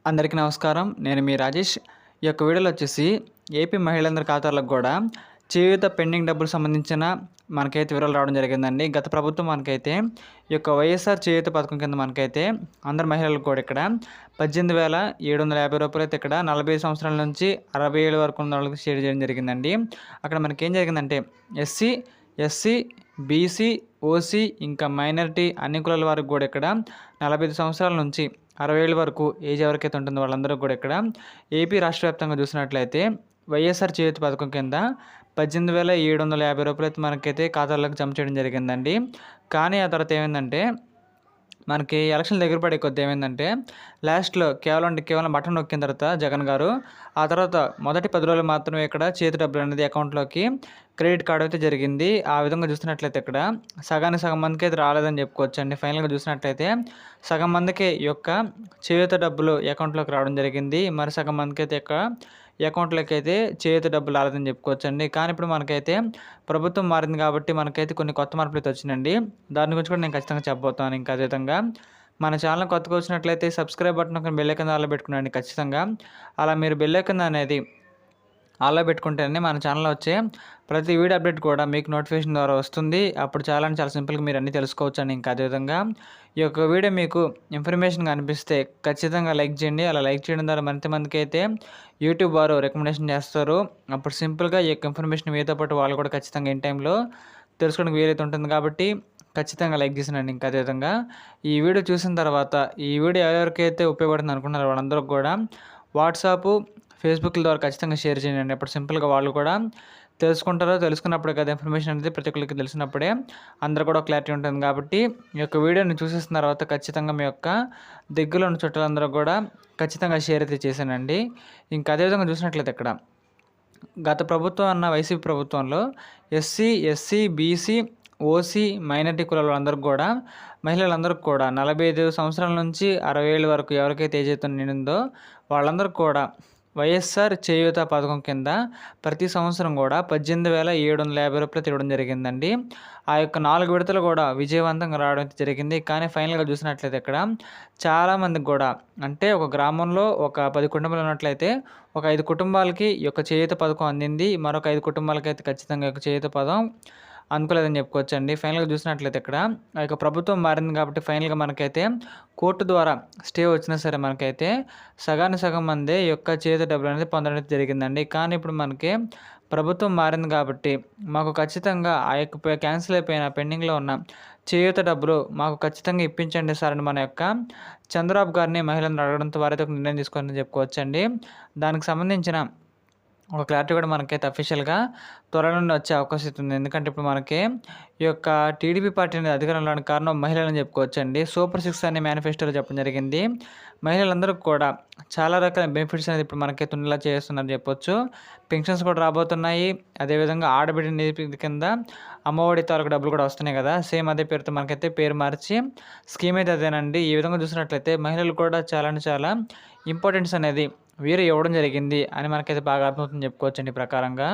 అందరికీ నమస్కారం. నేను మీ రాజేష్. ఈ యొక్క వీడియోలో వచ్చేసి ఏపీ మహిళలందరి ఖాతాలకు కూడా చేయూత పెండింగ్ డబ్బులు సంబంధించిన మనకైతే వివరాలు రావడం జరిగిందండి. గత ప్రభుత్వం మనకైతే ఈ యొక్క వైఎస్ఆర్ చేయూత పథకం కింద మనకైతే అందరు మహిళలకు కూడా ఇక్కడ 18,750 రూపాయలు అయితే ఇక్కడ 45 సంవత్సరాల నుంచి 60 ఏళ్ళ వరకు ఉన్న వాళ్ళకి షేర్ చేయడం జరిగిందండి. అక్కడ మనకేం జరిగిందంటే ఎస్సీ, ఎస్సీ, బీసీ, ఓసీ ఇంకా మైనారిటీ అన్ని కులాల వారికి కూడా ఇక్కడ 45 సంవత్సరాల నుంచి 60 ఏళ్ళ వరకు ఏజ్ ఎవరికైతే ఉంటుందో వాళ్ళందరూ కూడా ఇక్కడ ఏపీ రాష్ట్ర వ్యాప్తంగా చూసినట్లయితే వైఎస్ఆర్ చేయూత పథకం కింద 18,750 రూపాయలు అయితే మనకైతే ఖాతాల్లోకి జమ చేయడం జరిగిందండి. కానీ ఆ తర్వాత ఏమైందంటే మనకి ఎలక్షన్ దగ్గర పడే కొద్ది ఏమైందంటే లాస్ట్లో కేవలం బటన్ నొక్కిన తర్వాత జగన్ గారు ఆ తర్వాత మొదటి 10 రోజులు మాత్రమే ఇక్కడ చేతి డబ్బులు అనేది అకౌంట్లోకి క్రెడిట్ కార్డు అయితే జరిగింది. ఆ విధంగా చూసినట్లయితే ఇక్కడ సగానికి సగం మందికి అయితే రాలేదని చెప్పుకోవచ్చండి. ఫైనల్గా చూసినట్లయితే సగం మందికి ఈ యొక్క చేయూత డబ్బులు అకౌంట్లోకి రావడం జరిగింది. మరి సగం మందికి అయితే ఇక్కడ ఈ అకౌంట్లోకి అయితే చేయూత డబ్బులు రాలేదని చెప్పుకోవచ్చండి. కానీ ఇప్పుడు మనకైతే ప్రభుత్వం మారింది కాబట్టి మనకైతే కొన్ని కొత్త మార్పులు అయితే వచ్చినండి. దాని గురించి కూడా నేను ఖచ్చితంగా చెప్పబోతున్నాను. ఇంకా అదేవిధంగా మన ఛానల్ కొత్తగా వచ్చినట్లయితే సబ్స్క్రైబ్ బటన్ ఒక బెల్ ఐకాన్ ఆన్లో పెట్టుకున్నాండి ఖచ్చితంగా. అలా మీరు బెల్ ఐకాన్ అనేది ఆన్లో పెట్టుకుంటేనే మన ఛానల్లో వచ్చే ప్రతి వీడియో అప్డేట్ కూడా మీకు నోటిఫికేషన్ ద్వారా వస్తుంది. అప్పుడు చాలా సింపుల్గా మీరు అన్నీ తెలుసుకోవచ్చండి. ఇంకా అదేవిధంగా ఈ యొక్క వీడియో మీకు ఇన్ఫర్మేషన్గా అనిపిస్తే ఖచ్చితంగా లైక్ చేయండి. అలా లైక్ చేయడం ద్వారా మందికి అయితే యూట్యూబ్ వారు రికమెండేషన్ చేస్తారు. అప్పుడు సింపుల్గా ఈ యొక్క ఇన్ఫర్మేషన్ మీతో పాటు వాళ్ళు కూడా ఖచ్చితంగా ఇన్ టైంలో తెలుసుకోవడానికి వీలైతే ఉంటుంది కాబట్టి ఖచ్చితంగా లైక్ చేసినండి. ఇంకా అదేవిధంగా ఈ వీడియో చూసిన తర్వాత ఈ వీడియో ఎవరికైతే ఉపయోగపడుతుంది అనుకుంటున్నారో వాళ్ళందరూ కూడా వాట్సాప్, ఫేస్బుక్ల ద్వారా ఖచ్చితంగా షేర్ చేయండి. అప్పుడు సింపుల్గా వాళ్ళు కూడా తెలుసుకుంటారో తెలుసుకున్నప్పుడే కదా ఇన్ఫర్మేషన్ అనేది ప్రతి ఒక్కరికి తెలిసినప్పుడే అందరూ కూడా క్లారిటీ ఉంటుంది. కాబట్టి ఈ యొక్క వీడియోని చూసేసిన తర్వాత ఖచ్చితంగా మీ యొక్క దగ్గరలో ఉన్న చుట్టాలందరూ కూడా ఖచ్చితంగా షేర్ అయితే చేశానండి. ఇంకా అదేవిధంగా చూసినట్లయితే ఇక్కడ గత ప్రభుత్వం అన్న వైసీపీ ప్రభుత్వంలో SC, SC, BC, OC, minority కులాల అందరికి కూడా మహిళలందరికీ కూడా 45 సంవత్సరాల నుంచి 60 ఏళ్ళ వరకు ఎవరికైతే ఏజ్ అయితే నిండిందో వాళ్ళందరికీ కూడా వైఎస్ఆర్ చేయూత పథకం కింద ప్రతి సంవత్సరం కూడా 18,750 రూపాయలు ఇవ్వడం జరిగిందండి. ఆ యొక్క 4 విడతలు కూడా విజయవంతంగా రావడం జరిగింది. కానీ ఫైనల్గా చూసినట్లయితే ఇక్కడ చాలామందికి కూడా అంటే ఒక గ్రామంలో ఒక 10 కుటుంబాలు ఉన్నట్లయితే ఒక 5 కుటుంబాలకి ఈ యొక్క చేయూత పథకం అందింది. మరొక 5 కుటుంబాలకి అయితే ఖచ్చితంగా ఈ యొక్క చేయూత పథకం అనుకోలేదని చెప్పుకోవచ్చండి. ఫైనల్గా చూసినట్లయితే ఇక్కడ ఆ యొక్క ప్రభుత్వం మారింది కాబట్టి ఫైనల్గా మనకైతే కోర్టు ద్వారా స్టే వచ్చినా సరే మనకైతే సగానికి సగం మందే ఈ యొక్క చేతి డబ్బులు అనేది పొందడం జరిగిందండి. కానీ ఇప్పుడు మనకి ప్రభుత్వం మారింది కాబట్టి మాకు ఖచ్చితంగా ఆ యొక్క క్యాన్సిల్ అయిపోయిన పెండింగ్లో ఉన్న చేయూత డబ్బులు మాకు ఖచ్చితంగా ఇప్పించండి సార్ అని మన యొక్క చంద్రబాబు గారిని మహిళలను అడగడంతో వారైతే ఒక నిర్ణయం తీసుకోవాలని చెప్పుకోవచ్చండి. దానికి సంబంధించిన ఒక క్లారిటీ కూడా మనకైతే అఫీషియల్గా త్వరలోనే వచ్చే అవకాశం ఉంది. ఎందుకంటే ఇప్పుడు మనకి ఈ యొక్క టీడీపీ పార్టీ అనేది అధికారంలో రావడానికి కారణం మహిళలని చెప్పుకోవచ్చండి. సూపర్ 6 అనే మేనిఫెస్టోలో చెప్పడం జరిగింది. మహిళలందరికీ కూడా చాలా రకాల బెనిఫిట్స్ అనేది ఇప్పుడు మనకైతే ఉండేలా చేస్తున్నారని చెప్పొచ్చు. పెన్షన్స్ కూడా రాబోతున్నాయి. అదేవిధంగా ఆడబిడ్డ నిధి కింద అమ్మఒడి తాలూకు డబ్బులు కూడా వస్తున్నాయి కదా, సేమ్ అదే పేరుతో మనకైతే పేరు మార్చి స్కీమ్ అయితే అదేనండి. ఈ విధంగా చూసినట్లయితే మహిళలు కూడా చాలా ఇంపార్టెన్స్ అనేది వీరు ఇవ్వడం జరిగింది అని మనకైతే బాగా అర్థమవుతుందని చెప్పుకోవచ్చండి. ప్రకారంగా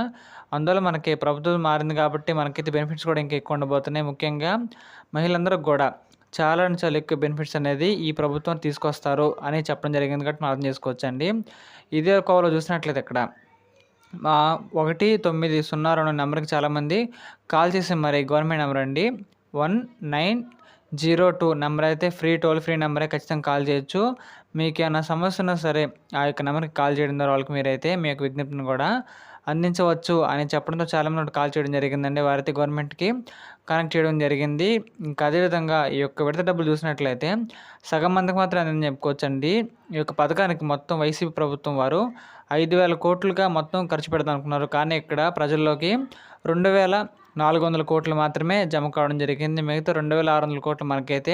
అందువల్ల మనకి ప్రభుత్వం మారింది కాబట్టి మనకైతే బెనిఫిట్స్ కూడా ఇంకా ఎక్కువ ఉండబోతున్నాయి. ముఖ్యంగా మహిళలందరికీ కూడా చాలా ఎక్కువ బెనిఫిట్స్ అనేది ఈ ప్రభుత్వం తీసుకొస్తారు అని చెప్పడం జరిగింది కాబట్టి మనం అర్థం చేసుకోవచ్చండి. ఇదే కోవలో చూసినట్లయితే ఇక్కడ 1902 నెంబర్కి చాలామంది కాల్ చేసే మరి గవర్నమెంట్ నెంబర్ అండి. 1902 నెంబర్ అయితే టోల్ ఫ్రీ నెంబరే, ఖచ్చితంగా కాల్ చేయొచ్చు. మీకు ఏమైనా సమస్య ఉన్నా సరే ఆ యొక్క నెంబర్కి కాల్ చేయడం ద్వారా వాళ్ళకి మీరైతే మీ యొక్క విజ్ఞప్తిని కూడా అందించవచ్చు అని చెప్పడంతో చాలామంది కాల్ చేయడం జరిగిందండి. వారైతే గవర్నమెంట్కి కనెక్ట్ చేయడం జరిగింది. ఇంకా అదేవిధంగా ఈ యొక్క విడత డబ్బులు చూసినట్లయితే సగం మందికి మాత్రం అందని చెప్పుకోవచ్చండి. ఈ యొక్క పథకానికి మొత్తం వైసీపీ ప్రభుత్వం వారు 5,000 కోట్లుగా మొత్తం ఖర్చు పెడతాం అనుకున్నారు. కానీ ఇక్కడ ప్రజల్లోకి 2,400 కోట్లు మాత్రమే జమ కావడం జరిగింది. మిగతా 2,600 కోట్లు మనకైతే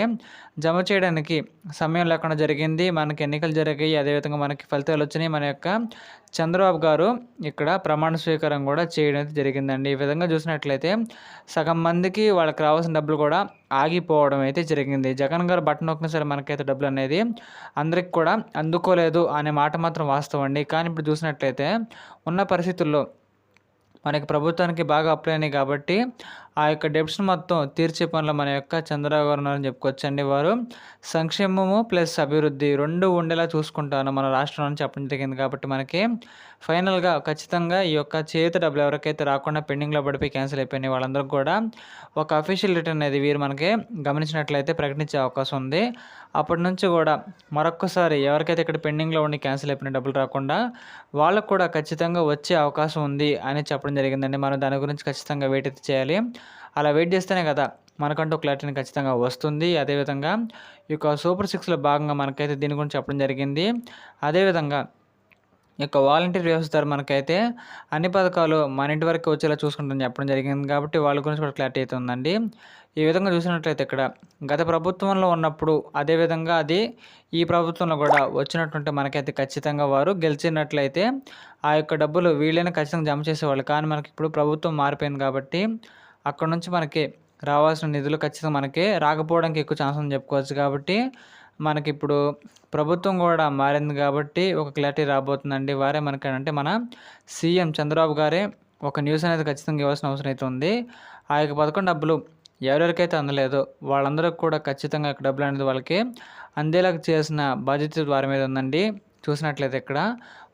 జమ చేయడానికి సమయం లేకుండా జరిగింది. మనకి ఎన్నికలు జరిగాయి, అదేవిధంగా మనకి ఫలితాలు వచ్చినాయి. మన యొక్క చంద్రబాబు గారు ఇక్కడ ప్రమాణ స్వీకారం కూడా చేయడం జరిగిందండి. ఈ విధంగా చూసినట్లయితే సగం మందికి వాళ్ళకి రావాల్సిన డబ్బులు కూడా ఆగిపోవడం అయితే జరిగింది. జగన్ గారు బటన్ నొక్కినా సరే మనకైతే డబ్బులు అనేది అందరికి కూడా అందుకోలేదు అనే మాట మాత్రం వాస్తవం అండి. కానీ ఇప్పుడు చూసినట్లయితే ఉన్న పరిస్థితుల్లో మనకి ప్రభుత్వానికి బాగా అప్లై అయినాయి కాబట్టి ఆ యొక్క డెబ్ట్స్‌ని మొత్తం తీర్చే పనిలో మన యొక్క చంద్రబాబు గారు ఉన్నారని చెప్పుకోవచ్చండి. వారు సంక్షేమము ప్లస్ అభివృద్ధి 2 ఉండేలా చూసుకుంటాను మన రాష్ట్రంలో అని చెప్పడం జరిగింది. కాబట్టి మనకి ఫైనల్‌గా ఖచ్చితంగా ఈ యొక్క చేయూత డబ్బులు ఎవరికైతే రాకుండా పెండింగ్‌లో పడిపోయి క్యాన్సిల్ అయిపోయినాయి వాళ్ళందరికి కూడా ఒక అఫీషియల్ రిటర్న్ అనేది వీరు మనకి గమనించినట్లయితే ప్రకటించే అవకాశం ఉంది. అప్పటి నుంచి కూడా మరొక్కసారి ఎవరికైతే ఇక్కడ పెండింగ్‌లో ఉండి క్యాన్సిల్ అయిపోయిన డబ్బులు రాకుండా వాళ్ళకి కూడా ఖచ్చితంగా వచ్చే అవకాశం ఉంది అని చెప్పడం జరిగిందండి. మనం దాని గురించి ఖచ్చితంగా వెయిట్ అయితే చేయాలి. అలా వెయిట్ చేస్తేనే కదా మనకంటూ క్లారిటీ ఖచ్చితంగా వస్తుంది. అదేవిధంగా ఈ యొక్క సూపర్ 6లో భాగంగా మనకైతే దీని గురించి చెప్పడం జరిగింది. అదేవిధంగా ఈ యొక్క వాలంటీర్ వ్యవస్థ ద్వారా మనకైతే అన్ని పథకాలు మన ఇంటి వరకే వచ్చేలా చూసుకుంటామని చెప్పడం జరిగింది. కాబట్టి వాళ్ళ గురించి కూడా క్లారిటీ అయితే ఉందండి. ఈ విధంగా చూసినట్లయితే ఇక్కడ గత ప్రభుత్వంలో ఉన్నప్పుడు అదేవిధంగా అది ఈ ప్రభుత్వంలో కూడా వచ్చినట్టుంటే మనకైతే ఖచ్చితంగా వారు గెలిచినట్లయితే ఆ యొక్క డబ్బులు వీళ్ళైనా ఖచ్చితంగా జమ చేసేవాళ్ళు. కానీ మనకి ఇప్పుడు ప్రభుత్వం మారిపోయింది కాబట్టి అక్కడ నుంచి మనకి రావాల్సిన నిధులు ఖచ్చితంగా మనకి రాకపోవడానికి ఎక్కువ ఛాన్స్ ఉందని చెప్పుకోవచ్చు. కాబట్టి మనకిప్పుడు ప్రభుత్వం కూడా మారింది కాబట్టి ఒక క్లారిటీ రాబోతుందండి. వారే మనకేంటంటే మన సీఎం చంద్రబాబు గారే ఒక న్యూస్ అనేది ఖచ్చితంగా ఇవ్వాల్సిన అవసరం అయితే ఉంది. ఆ యొక్క 11 డబ్బులు ఎవరెవరికైతే అందలేదో వాళ్ళందరికి కూడా ఖచ్చితంగా డబ్బులు అనేది వాళ్ళకి అందేలాగా చేయాల్సిన బాధ్యత వారి మీద ఉందండి. చూసినట్లయితే ఇక్కడ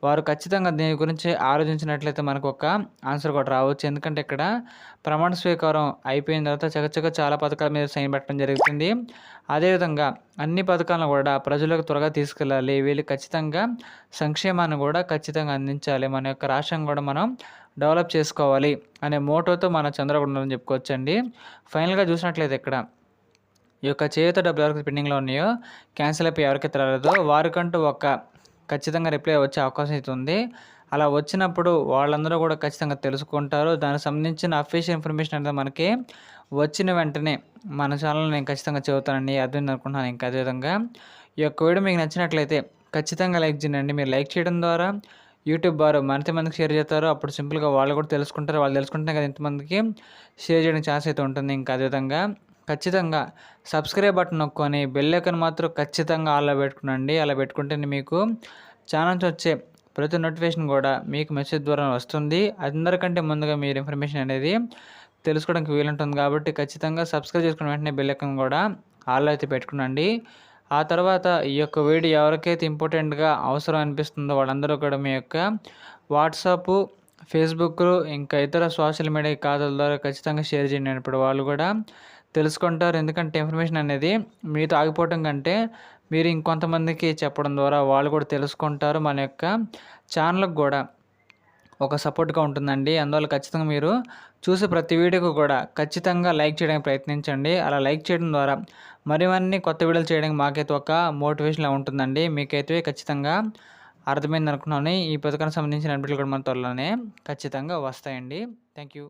వారు ఖచ్చితంగా దీని గురించి ఆలోచించినట్లయితే మనకు ఒక ఆన్సర్ కూడా రావచ్చు. ఎందుకంటే ఇక్కడ ప్రమాణ స్వీకారం అయిపోయిన తర్వాత చకచక చాలా పథకాల మీద సైన్ పెట్టడం జరుగుతుంది. అదేవిధంగా అన్ని పథకాలను కూడా ప్రజలకు త్వరగా తీసుకెళ్ళాలి. వీళ్ళు ఖచ్చితంగా సంక్షేమాన్ని కూడా ఖచ్చితంగా అందించాలి. మన యొక్క రాష్ట్రం కూడా మనం డెవలప్ చేసుకోవాలి అనే మోటోతో మన చంద్రబాబు ఉన్నారని చెప్పుకోవచ్చండి. ఫైనల్గా చూసినట్లయితే ఇక్కడ ఈ యొక్క చేయూత డబ్బులు ఎవరికి పెండింగ్‌లో ఉన్నాయో క్యాన్సిల్ అయిపోయి ఎవరికైతే రాలేదో వారికంటూ ఒక ఖచ్చితంగా రిప్లై వచ్చే అవకాశం అయితే ఉంది. అలా వచ్చినప్పుడు వాళ్ళందరూ కూడా ఖచ్చితంగా తెలుసుకుంటారు. దానికి సంబంధించిన అఫీషియల్ ఇన్ఫర్మేషన్ అనేది మనకి వచ్చిన వెంటనే మన ఛానల్‌లో నేను ఖచ్చితంగా చెబుతానండి. అర్థమైంది అనుకుంటున్నాను. ఇంకా అదేవిధంగా ఈ యొక్క వీడియో మీకు నచ్చినట్లయితే ఖచ్చితంగా లైక్ చేయండి. మీరు లైక్ చేయడం ద్వారా యూట్యూబ్ వారు మందికి షేర్ చేస్తారు. అప్పుడు సింపుల్‌గా వాళ్ళు కూడా తెలుసుకుంటారు. వాళ్ళు తెలుసుకుంటేనే కదా ఇంతమందికి షేర్ చేయడానికి ఛాన్స్ అయితే ఉంటుంది. ఇంకా అదేవిధంగా ఖచ్చితంగా సబ్స్క్రైబ్ బటన్ నొక్కొని బెల్ ఐకాన్ మాత్రం ఖచ్చితంగా ఆన్‌లో పెట్టుకోండి. అలా పెట్టుకుంటేనే మీకు ఛానల్ నుంచి వచ్చే ప్రతి నోటిఫికేషన్ కూడా మీకు మెసేజ్ ద్వారా వస్తుంది. అందరికంటే ముందుగా మీరు ఇన్ఫర్మేషన్ అనేది తెలుసుకోవడానికి వీలుంటుంది. కాబట్టి ఖచ్చితంగా సబ్స్క్రైబ్ చేసుకున్న వెంటనే బెల్ ఐకాన్ కూడా ఆన్‌లో అయితే పెట్టుకోండి. ఆ తర్వాత ఈ యొక్క వీడియో ఎవరికైతే ఇంపార్టెంట్‌గా అవసరం అనిపిస్తుందో వాళ్ళందరూ కూడా మీ యొక్క వాట్సాప్, ఫేస్‌బుక్ ఇంకా ఇతర సోషల్ మీడియా ఖాతాల ద్వారా ఖచ్చితంగా షేర్ చేయండి. ఇప్పుడు వాళ్ళు కూడా తెలుసుకుంటారు. ఎందుకంటే ఇన్ఫర్మేషన్ అనేది మీతో ఆగిపోవటం కంటే మీరు ఇంకొంతమందికి చెప్పడం ద్వారా వాళ్ళు కూడా తెలుసుకుంటారు. మన యొక్క ఛానల్‌కి కూడా ఒక సపోర్ట్‌గా ఉంటుందండి. అందువల్ల ఖచ్చితంగా మీరు చూసే ప్రతి వీడియోకి కూడా ఖచ్చితంగా లైక్ చేయడానికి ప్రయత్నించండి. అలా లైక్ చేయడం ద్వారా మరివన్నీ కొత్త వీడియోలు చేయడానికి మాకైతే ఒక మోటివేషన్‌లా ఉంటుందండి. మీకైతే ఖచ్చితంగా అర్థమైంది అనుకున్నాను. ఈ పథకానికి సంబంధించిన అప్డేట్లు కూడా మన త్వరలోనే ఖచ్చితంగా వస్తాయండి. Thank you.